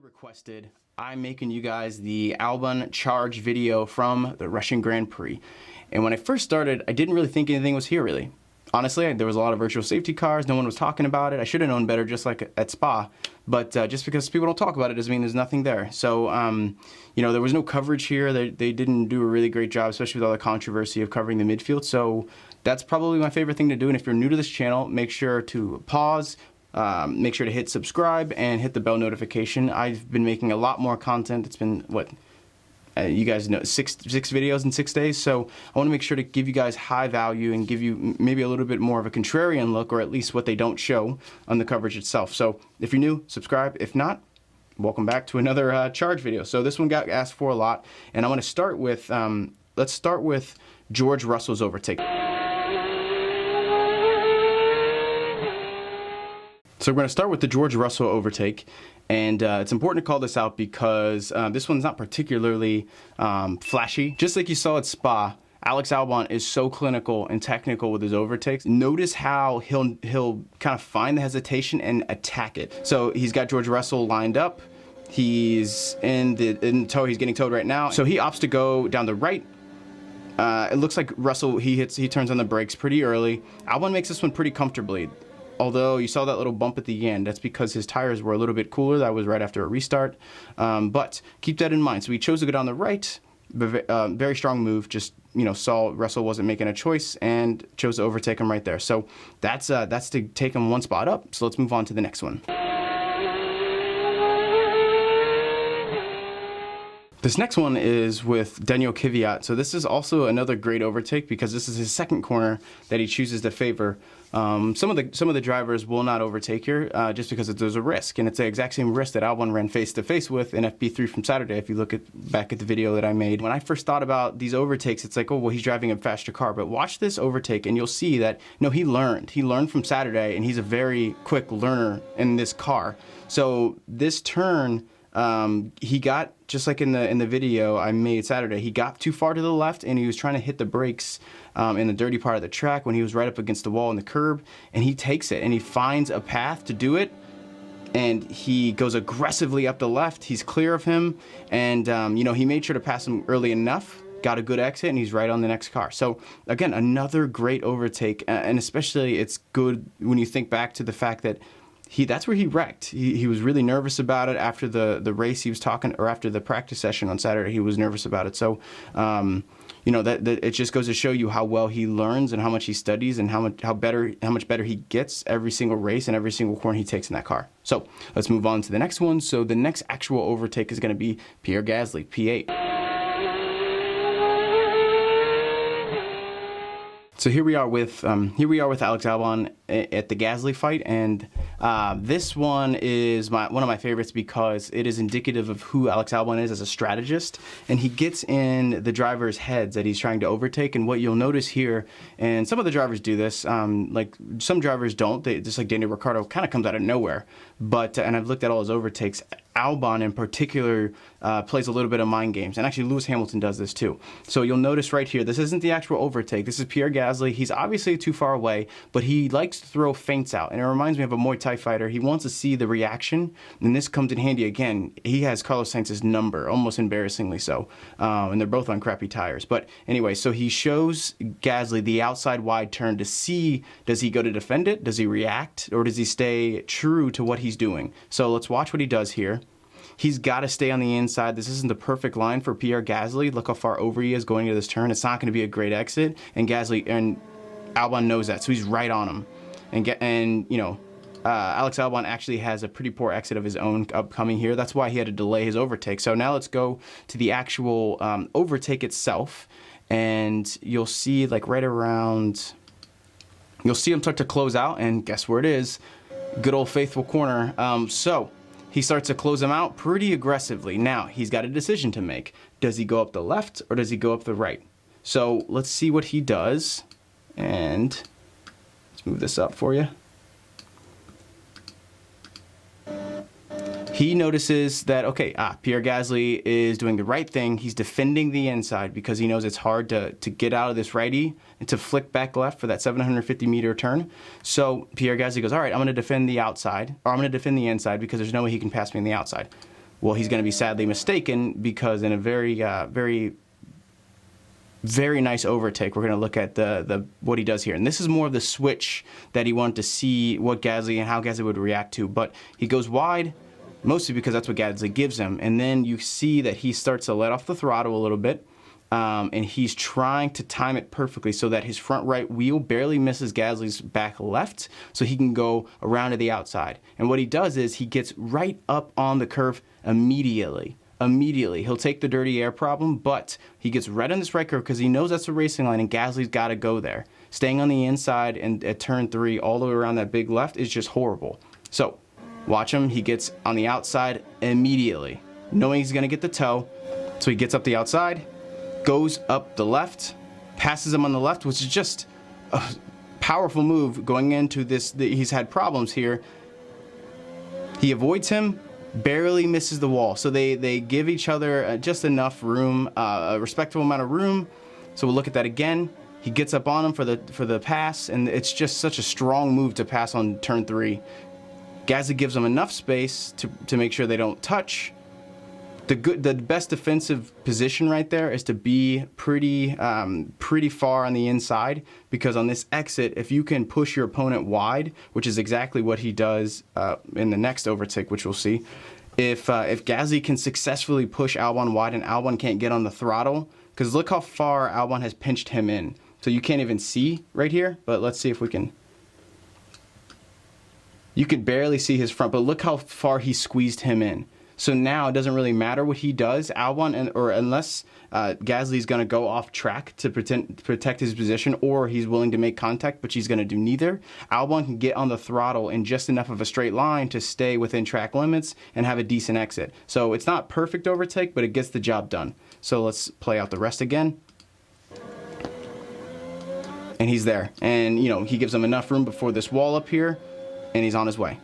Requested, I'm making you guys the Albon charge video from the Russian Grand Prix. And when I first started, I didn't really think anything was here really. Honestly, there was a lot of virtual safety cars, no one was talking about it. I should have known better, just like at Spa, but just because people don't talk about it doesn't mean there's nothing there. So, you know, there was no coverage here. They didn't do a really great job, especially with all the controversy of covering the midfield. So that's probably my favorite thing to do. And if you're new to this channel, make sure to pause, make sure to hit subscribe and hit the bell notification. I've been making a lot more content. It's been, what, you guys know, six videos in 6 days. So I want to make sure to give you guys high value and give you maybe a little bit more of a contrarian look, or at least what they don't show on the coverage itself. So if you're new, subscribe. If not, welcome back to another charge video. So this one got asked for a lot, and I want to start with, let's start with George Russell's overtake. So we're going to start with the George Russell overtake, and it's important to call this out because this one's not particularly flashy. Just like you saw at Spa, Alex Albon is so clinical and technical with his overtakes. Notice how he'll kind of find the hesitation and attack it. So he's got George Russell lined up. He's in tow. He's getting towed right now. So he opts to go down the right. It looks like Russell, he turns on the brakes pretty early. Albon makes this one pretty comfortably. Although you saw that little bump at the end, that's because his tires were a little bit cooler. That was right after a restart. But keep that in mind. So he chose to go down the right. Very strong move. Just, you know, saw Russell wasn't making a choice and chose to overtake him right there. So that's to take him one spot up. So let's move on to the next one. This next one is with Daniel Kvyat. So this is also another great overtake because this is his second corner that he chooses to favor. Some of the drivers will not overtake here just because there's a risk, and it's the exact same risk that Albon ran face to face with in FP3 from Saturday. If you look back at the video that I made, when I first thought about these overtakes, it's like, oh well, he's driving a faster car. But watch this overtake, and you'll see that no, he learned from Saturday, and he's a very quick learner in this car. So this turn, he got, just like in the video I made Saturday, he got too far to the left and he was trying to hit the brakes in the dirty part of the track when he was right up against the wall and the curb, and he takes it and he finds a path to do it, and he goes aggressively up the left. He's clear of him, and you know, he made sure to pass him early enough, got a good exit, and he's right on the next car. So again, another great overtake, and especially it's good when you think back to the fact that that's where he wrecked. He was really nervous about it after the race. He was talking, or after the practice session on Saturday, he was nervous about it. So, you know, that it just goes to show you how well he learns and how much he studies and how much better he gets every single race and every single corner he takes in that car. So let's move on to the next one. So the next actual overtake is going to be Pierre Gasly, P8. So here we are with Alex Albon at the Gasly fight, and this one is one of my favorites because it is indicative of who Alex Albon is as a strategist, and he gets in the drivers' heads that he's trying to overtake. And what you'll notice here, and some of the drivers do this, like some drivers don't. They just, like Daniel Ricciardo, kind of comes out of nowhere. But and I've looked at all his overtakes. Albon in particular plays a little bit of mind games, and actually Lewis Hamilton does this too. So you'll notice right here, this isn't the actual overtake. This is Pierre Gasly. He's obviously too far away, but he likes to throw feints out, and it reminds me of a Muay Thai fighter. He wants to see the reaction, and this comes in handy again. He has Carlos Sainz's number, almost embarrassingly so, and they're both on crappy tires. But anyway, so he shows Gasly the outside wide turn to see, does he go to defend it, does he react, or does he stay true to what he's doing? So let's watch what he does here. He's got to stay on the inside. This isn't the perfect line for Pierre Gasly. Look how far over he is going into this turn. It's not going to be a great exit, and Albon knows that, so he's right on him. And you know, Alex Albon actually has a pretty poor exit of his own upcoming here. That's why he had to delay his overtake. So now let's go to the actual overtake itself, and you'll see, like right around, you'll see him start to close out, and guess where it is? Good old faithful corner. So he starts to close him out pretty aggressively. Now, he's got a decision to make. Does he go up the left or does he go up the right? So let's see what he does. And let's move this up for you. He notices that, okay, Pierre Gasly is doing the right thing. He's defending the inside because he knows it's hard to get out of this righty and to flick back left for that 750-meter turn. So Pierre Gasly goes, all right, I'm going to defend the outside, or I'm going to defend the inside because there's no way he can pass me on the outside. Well, he's going to be sadly mistaken, because in a very nice overtake, we're going to look at the what he does here. And this is more of the switch that he wanted to see what Gasly and how Gasly would react to. But he goes wide, mostly because that's what Gasly gives him. And then you see that he starts to let off the throttle a little bit. And he's trying to time it perfectly so that his front right wheel barely misses Gasly's back left, so he can go around to the outside. And what he does is he gets right up on the curve immediately. He'll take the dirty air problem, but he gets right on this right curve because he knows that's the racing line, and Gasly's got to go there. Staying on the inside and at turn 3 all the way around that big left is just horrible. So watch him. He gets on the outside immediately, knowing he's going to get the toe. So he gets up the outside, goes up the left, passes him on the left, which is just a powerful move going into this. He's had problems here. He avoids him, barely misses the wall. So they give each other just enough room, a respectable amount of room. So we'll look at that again. He gets up on him for the pass, and it's just such a strong move to pass on turn 3. Gasly gives him enough space to make sure they don't touch. The best defensive position right there is to be pretty far on the inside, because on this exit, if you can push your opponent wide, which is exactly what he does in the next overtake, which we'll see, if Gasly can successfully push Albon wide and Albon can't get on the throttle, because look how far Albon has pinched him in. So you can't even see right here, but let's see if we can. You could barely see his front, but look how far he squeezed him in. So now it doesn't really matter what he does, Albon, unless Gasly's going to go off track to protect his position, or he's willing to make contact, but he's going to do neither. Albon can get on the throttle in just enough of a straight line to stay within track limits and have a decent exit. So it's not perfect overtake, but it gets the job done. So let's play out the rest again. And he's there. And, he gives him enough room before this wall up here, and he's on his way.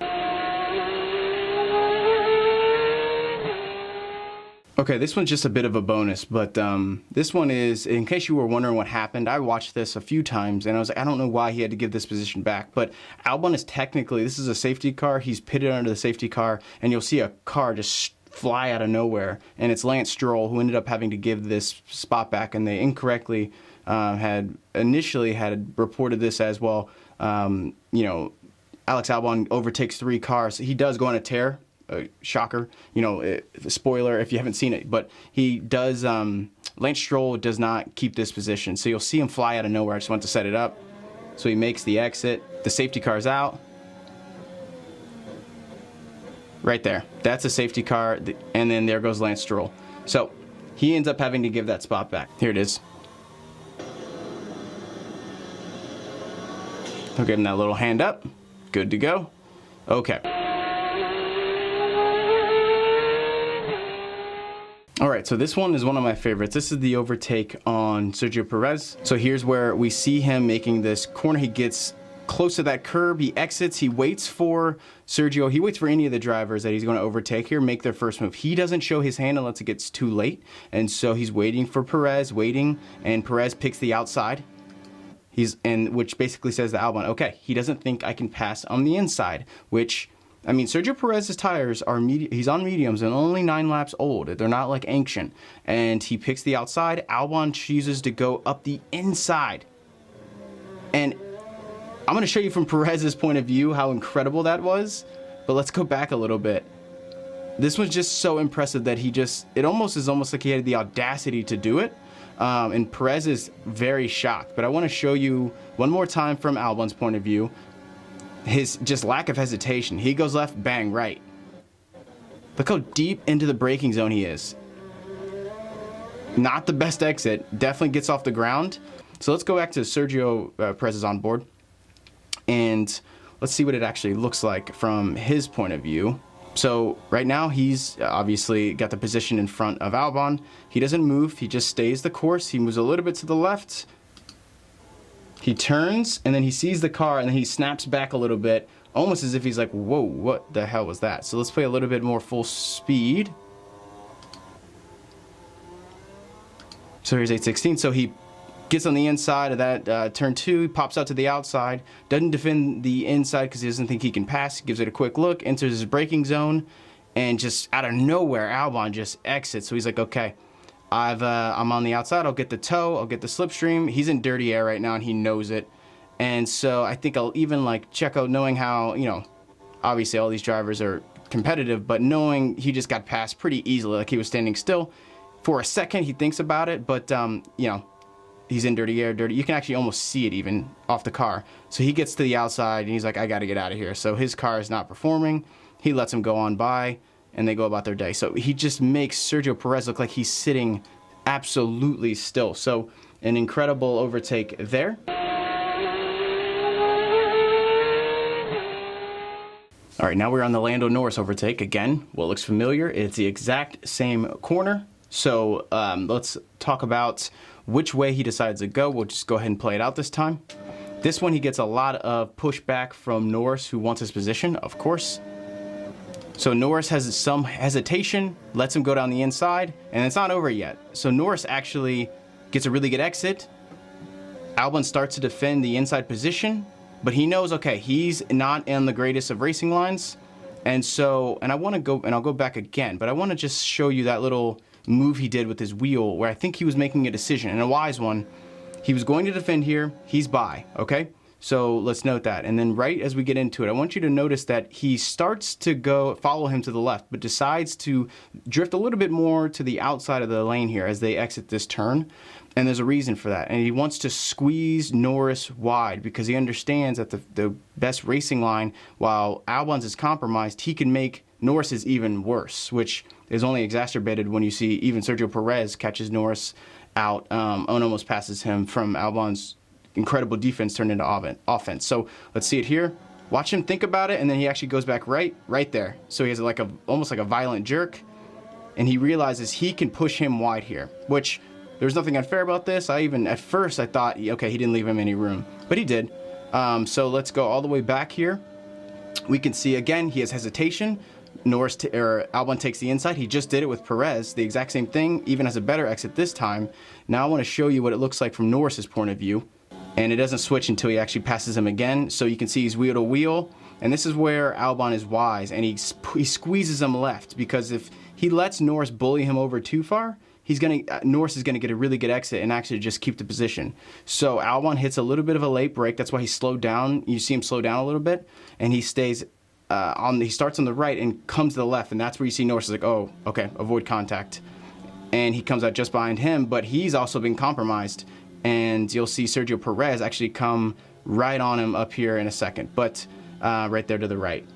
Okay, this one's just a bit of a bonus, but this one is, in case you were wondering what happened, I watched this a few times, and I was like, I don't know why he had to give this position back, but Albon is technically, this is a safety car, he's pitted under the safety car, and you'll see a car just fly out of nowhere, and it's Lance Stroll who ended up having to give this spot back, and they incorrectly had reported this as, well, Alex Albon overtakes 3 cars. He does go on a tear. Shocker, spoiler if you haven't seen it, but he does, Lance Stroll does not keep this position, so you'll see him fly out of nowhere. I just want to set it up. So he makes the exit, the safety car's out. Right there, that's a safety car, and then there goes Lance Stroll. So he ends up having to give that spot back. Here it is. I'll give him that little hand up. Good to go. Okay. All right, so this one is one of my favorites. This is the overtake on Sergio Perez. So here's where we see him making this corner. He gets close to that curb, he exits, he waits for Sergio, he waits for any of the drivers that he's going to overtake here, make their first move. He doesn't show his hand unless it gets too late, and so he's waiting for Perez, and Perez picks the outside. Which basically says to Albon, okay, he doesn't think I can pass on the inside, which, I mean, Sergio Perez's tires are he's on mediums and only 9 laps old. They're not like ancient. And he picks the outside. Albon chooses to go up the inside. And I'm going to show you from Perez's point of view how incredible that was. But let's go back a little bit. This was just so impressive that it almost like he had the audacity to do it. And Perez is very shocked. But I want to show you one more time from Albon's point of view. His just lack of hesitation. He goes left, bang, right. Look how deep into the braking zone he is. Not the best exit. Definitely gets off the ground. So let's go back to Sergio Perez's onboard. And let's see what it actually looks like from his point of view. So right now he's obviously got the position in front of Albon. He doesn't move. He just stays the course. He moves a little bit to the left. He turns, and then he sees the car, and then he snaps back a little bit, almost as if he's like, whoa, what the hell was that? So let's play a little bit more full speed. So here's 816. So he gets on the inside of that turn 2, he pops out to the outside, doesn't defend the inside because he doesn't think he can pass, gives it a quick look, enters his braking zone, and just out of nowhere, Albon just exits. So he's like, okay, I'm on the outside. I'll get the tow. I'll get the slipstream. He's in dirty air right now, and he knows it. And so I think I'll even like Checo, knowing how, you know, obviously all these drivers are competitive, but knowing he just got passed pretty easily, like he was standing still. For a second, he thinks about it, but, you know, he's in dirty air, dirty. You can actually almost see it even off the car. So he gets to the outside, and he's like, I got to get out of here. So his car is not performing. He lets him go on by, and they go about their day. So he just makes Sergio Perez look like he's sitting absolutely still. So an incredible overtake there. All right, now we're on the Lando Norris overtake. Again, what looks familiar, it's the exact same corner. So let's talk about which way he decides to go. We'll just go ahead and play it out this time. This one, he gets a lot of pushback from Norris, who wants his position, of course. So Norris has some hesitation, lets him go down the inside, and it's not over yet. So Norris actually gets a really good exit. Albon starts to defend the inside position, but he knows, okay, he's not in the greatest of racing lines. And so, and I want to go, and I'll go back again, but I want to just show you that little move he did with his wheel where I think he was making a decision, and a wise one. He was going to defend here, he's by, okay? So let's note that. And then right as we get into it, I want you to notice that he starts to go follow him to the left, but decides to drift a little bit more to the outside of the lane here as they exit this turn. And there's a reason for that. And he wants to squeeze Norris wide because he understands that the best racing line, while Albon's is compromised, he can make Norris's even worse, which is only exacerbated when you see even Sergio Perez catches Norris out and almost passes him from Albon's incredible defense turned into offense. So let's see it here. Watch him think about it, and then he actually goes back right there. So he has like almost like a violent jerk, and he realizes he can push him wide here, which there's nothing unfair about this. At first I thought, okay, he didn't leave him any room, but he did. So let's go all the way back here. We can see again, he has hesitation. Albon takes the inside. He just did it with Perez, the exact same thing, even has a better exit this time. Now I want to show you what it looks like from Norris's point of view. And it doesn't switch until he actually passes him again. So you can see he's wheel to wheel. And this is where Albon is wise. And he squeezes him left, because if he lets Norris bully him over too far, Norris is going to get a really good exit and actually just keep the position. So Albon hits a little bit of a late break. That's why he slowed down. You see him slow down a little bit. And he stays he starts on the right and comes to the left. And that's where you see Norris is like, oh, okay, avoid contact. And he comes out just behind him. But he's also been compromised. And you'll see Sergio Perez actually come right on him up here in a second, but right there to the right.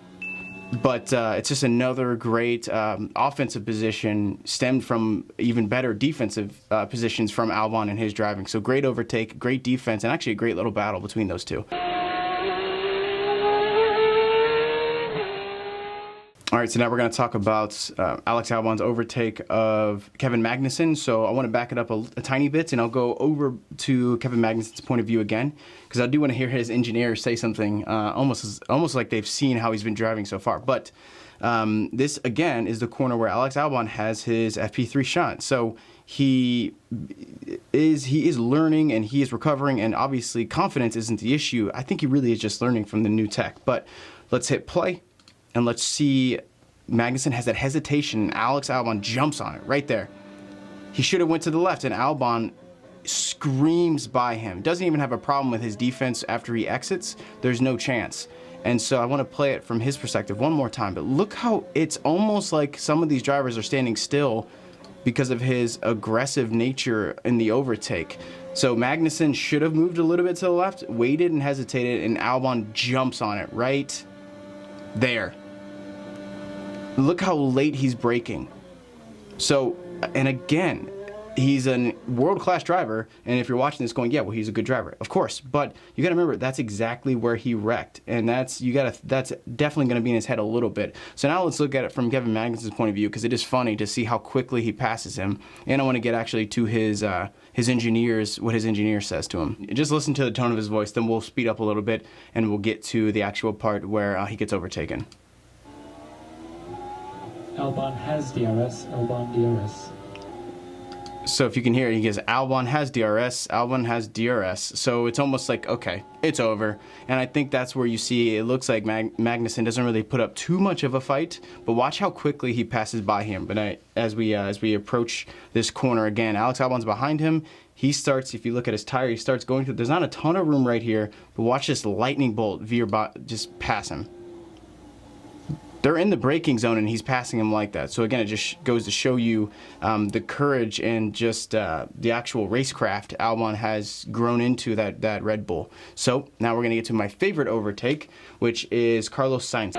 But it's just another great offensive position stemmed from even better defensive positions from Albon and his driving. So great overtake, great defense, and actually a great little battle between those two. All right, so now we're going to talk about Alex Albon's overtake of Kevin Magnussen. So I want to back it up a tiny bit, and I'll go over to Kevin Magnussen's point of view again, because I do want to hear his engineers say something almost like they've seen how he's been driving so far. But this, again, is the corner where Alex Albon has his FP3 shot. So he is learning, and he is recovering, and obviously confidence isn't the issue. I think he really is just learning from the new tech. But let's hit play. And let's see, Magnussen has that hesitation, and Alex Albon jumps on it right there. He should have went to the left, and Albon screams by him. Doesn't even have a problem with his defense after he exits. There's no chance. And so I want to play it from his perspective one more time. But look how it's almost like some of these drivers are standing still because of his aggressive nature in the overtake. So Magnussen should have moved a little bit to the left, waited and hesitated, and Albon jumps on it right there. Look how late he's braking. So, and again, he's a world-class driver, and if you're watching this going, yeah, well, he's a good driver, of course, but you got to remember, that's exactly where he wrecked, and that's definitely going to be in his head a little bit. So now let's look at it from Kevin Magnussen's point of view, because it is funny to see how quickly he passes him, and I want to get actually to his engineers, what his engineer says to him. Just listen to the tone of his voice, then we'll speed up a little bit, and we'll get to the actual part where he gets overtaken. Albon has DRS, Albon DRS. So if you can hear, he goes, Albon has DRS, Albon has DRS. So it's almost like, okay, it's over. And I think that's where you see it looks like Magnussen doesn't really put up too much of a fight, but watch how quickly he passes by him. But as we approach this corner again, Alex Albon's behind him. He starts, if you look at his tire, he starts going through. There's not a ton of room right here, but watch this lightning bolt just pass him. They're in the braking zone, and he's passing him like that. So again, it just goes to show you the courage and just the actual racecraft Albon has grown into that Red Bull. So now we're going to get to my favorite overtake, which is Carlos Sainz.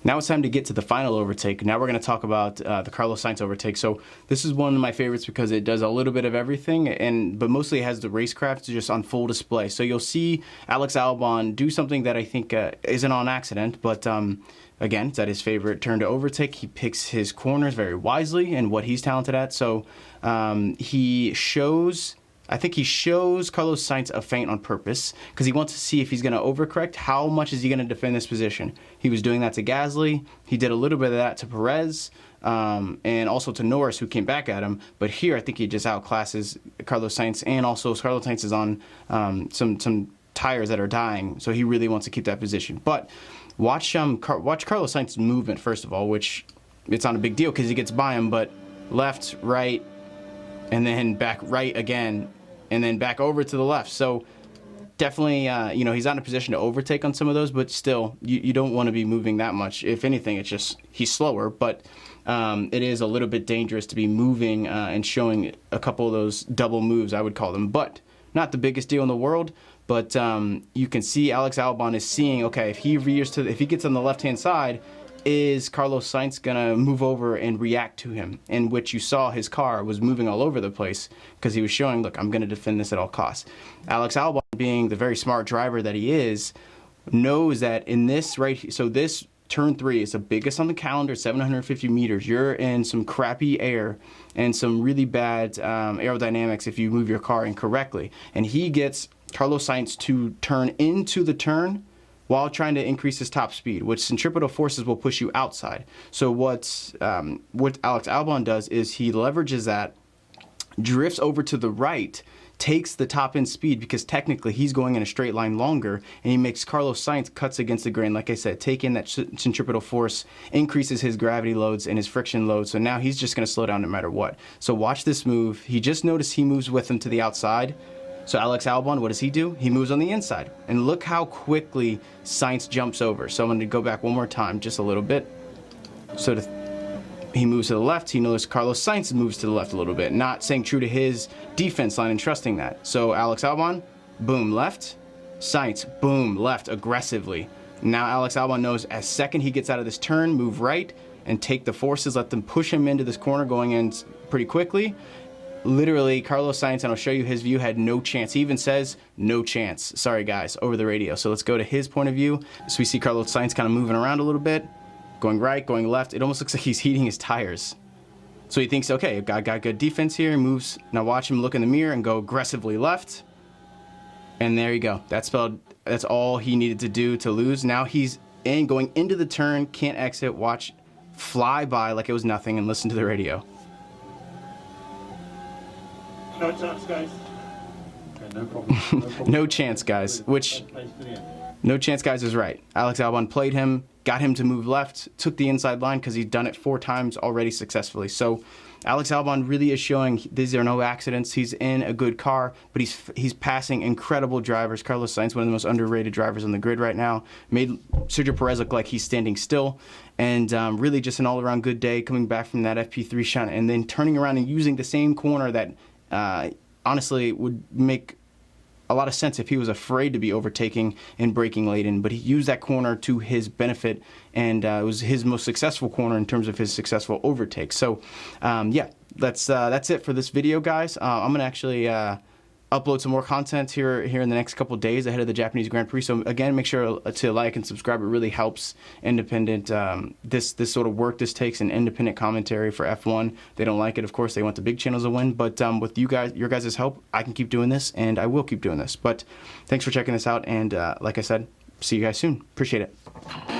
Now it's time to get to the final overtake. Now we're going to talk about the Carlos Sainz overtake. So this is one of my favorites because it does a little bit of everything, but mostly it has the racecraft just on full display. So you'll see Alex Albon do something that I think isn't on accident, but again, it's at his favorite turn to overtake. He picks his corners very wisely and what he's talented at. So I think he shows Carlos Sainz a feint on purpose because he wants to see if he's going to overcorrect. How much is he going to defend this position? He was doing that to Gasly. He did a little bit of that to Perez and also to Norris, who came back at him. But here, I think he just outclasses Carlos Sainz, and also Carlos Sainz is on some tires that are dying, so he really wants to keep that position. But watch Carlos Sainz's movement first of all, which it's not a big deal because he gets by him, but left, right, and then back right again, and then back over to the left. So definitely, he's not in a position to overtake on some of those, but still, you don't want to be moving that much. If anything, it's just he's slower, but it is a little bit dangerous to be moving and showing a couple of those double moves, I would call them. But not the biggest deal in the world, but you can see Alex Albon is seeing, okay, if he gets on the left-hand side, is Carlos Sainz going to move over and react to him? In which you saw his car was moving all over the place because he was showing, look, I'm going to defend this at all costs. Alex Albon, being the very smart driver that he is, knows that in this this turn 3 is the biggest on the calendar, 750 meters. You're in some crappy air and some really bad aerodynamics if you move your car incorrectly. And he gets Carlos Sainz to turn into the turn while trying to increase his top speed, which centripetal forces will push you outside. So what Alex Albon does is he leverages that, drifts over to the right, takes the top end speed because technically he's going in a straight line longer, and he makes Carlos Sainz cuts against the grain. Like I said, take in that centripetal force, increases his gravity loads and his friction loads. So now he's just going to slow down no matter what. So watch this move. He just noticed he moves with him to the outside. So Alex Albon, what does he do? He moves on the inside. And look how quickly Sainz jumps over. So I'm going to go back one more time, just a little bit. So he moves to the left. He knows Carlos Sainz moves to the left a little bit, not staying true to his defense line and trusting that. So Alex Albon, boom, left. Sainz, boom, left, aggressively. Now Alex Albon knows as second he gets out of this turn, move right and take the forces, let them push him into this corner going in pretty quickly. Literally, Carlos Sainz, and I'll show you his view, had no chance. He even says, no chance. Sorry, guys, over the radio. So let's go to his point of view. So we see Carlos Sainz kind of moving around a little bit, going right, going left. It almost looks like he's heating his tires. So he thinks, okay, got good defense here. He moves. Now watch him look in the mirror and go aggressively left. And there you go. That's all he needed to do to lose. Now he's going into the turn, can't exit. Watch, fly by like it was nothing, and listen to the radio. No chance, guys. Okay, no problem. No problem. No chance, guys. Which, no chance, guys, is right. Alex Albon played him, got him to move left, took the inside line because he's done it 4 times already successfully. So Alex Albon really is showing these are no accidents. He's in a good car, but he's passing incredible drivers. Carlos Sainz, one of the most underrated drivers on the grid right now, made Sergio Perez look like he's standing still. And really just an all-around good day, coming back from that FP3 shot and then turning around and using the same corner that honestly would make a lot of sense if he was afraid to be overtaking and braking late in, but he used that corner to his benefit, and it was his most successful corner in terms of his successful overtake. So yeah, that's it for this video, guys. I'm gonna actually upload some more content here in the next couple of days ahead of the Japanese Grand Prix. So again, make sure to like and subscribe. It really helps independent this sort of work this takes an independent commentary for F1. They don't like it, of course. They want the big channels to win, but with your guys' help, I can keep doing this, and I will keep doing this. But thanks for checking this out, and like I said, see you guys soon. Appreciate it.